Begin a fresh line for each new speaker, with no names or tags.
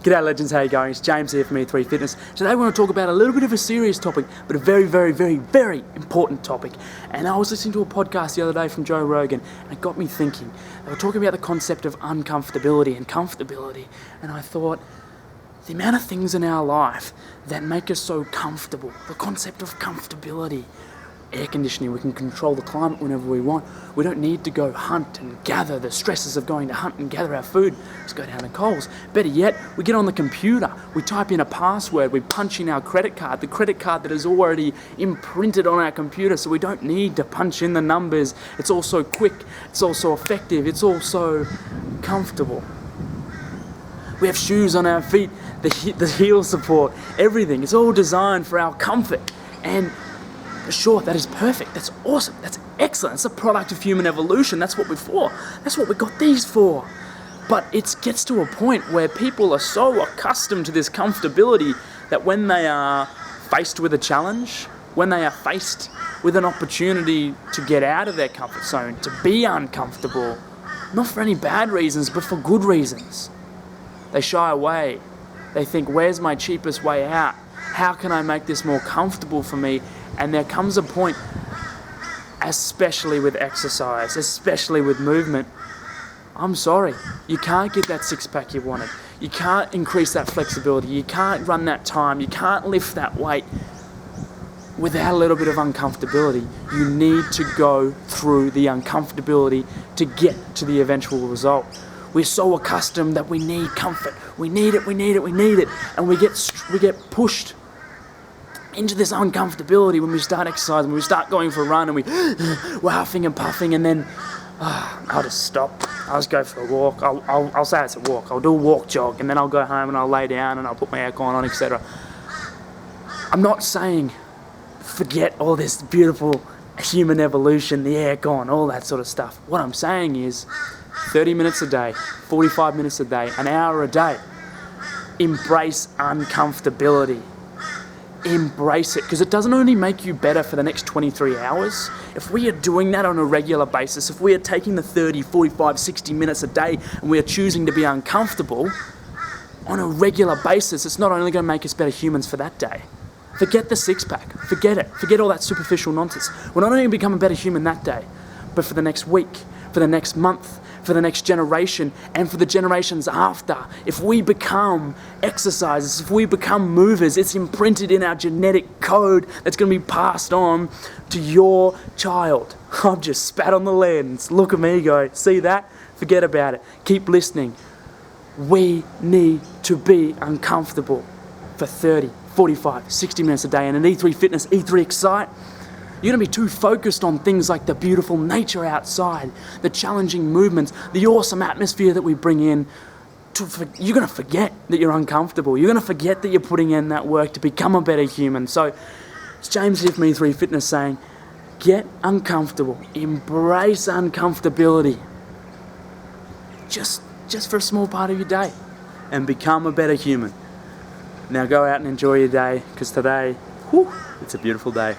G'day legends, how you going? It's James here from E3 Fitness. Today we want to talk about a little bit of a serious topic, but a very, very, very, very important topic. And I was listening to a podcast the other day from Joe Rogan, and it got me thinking. They were talking about the concept of uncomfortability and comfortability, and I thought, the amount of things in our life that make us so comfortable, the concept of comfortability. Air conditioning, we can control the climate whenever we want. We don't need to go hunt and gather the stresses of going to hunt and gather our food. Just go down to Coles. Better yet, we get on the computer, we type in a password, we punch in our credit card, the credit card that is already imprinted on our computer, so we don't need to punch in the numbers. It's also quick, it's also effective, it's also comfortable. We have shoes on our feet, the heel support, everything. It's all designed for our comfort. And sure, that is perfect. That's awesome. That's excellent. It's a product of human evolution. That's what we're for. That's what we got these for. But it gets to a point where people are so accustomed to this comfortability that when they are faced with a challenge, when they are faced with an opportunity to get out of their comfort zone, to be uncomfortable, not for any bad reasons, but for good reasons, they shy away. They think, where's my cheapest way out? How can I make this more comfortable for me? And there comes a point, especially with exercise, especially with movement, I'm sorry, you can't get that six-pack you wanted. You can't increase that flexibility. You can't run that time. You can't lift that weight without a little bit of uncomfortability. You need to go through the uncomfortability to get to the eventual result. We're so accustomed that we need comfort. We need it, we need it, we need it. And we get pushed into this uncomfortability when we start exercising, when we start going for a run and we're huffing and puffing, and then I'll just stop. I'll just go for a walk. I'll say it's a walk. I'll do a walk jog, and then I'll go home and I'll lay down and I'll put my aircon on, etc. I'm not saying forget all this beautiful human evolution, the aircon, all that sort of stuff. What I'm saying is 30 minutes a day, 45 minutes a day, an hour a day. Embrace uncomfortability. Embrace it, because it doesn't only make you better for the next 23 hours. If we are doing that on a regular basis, if we are taking the 30, 45, 60 minutes a day and we are choosing to be uncomfortable on a regular basis, it's not only going to make us better humans for that day. Forget the six-pack. Forget it. Forget all that superficial nonsense. We're not only going to become a better human that day, but for the next week, for the next month, for the next generation, and for the generations after. If we become exercisers, if we become movers, it's imprinted in our genetic code that's going to be passed on to your child. I've just spat on the lens. Look at me go, see that? Forget about it. Keep listening. We need to be uncomfortable for 30, 45, 60 minutes a day. And in E3 Fitness, E3 Excite, you're going to be too focused on things like the beautiful nature outside, the challenging movements, the awesome atmosphere that we bring in. You're going to forget that you're uncomfortable. You're going to forget that you're putting in that work to become a better human. So it's James here from E3 Fitness saying, get uncomfortable. Embrace uncomfortability. Just for a small part of your day. And become a better human. Now go out and enjoy your day, because today, it's a beautiful day.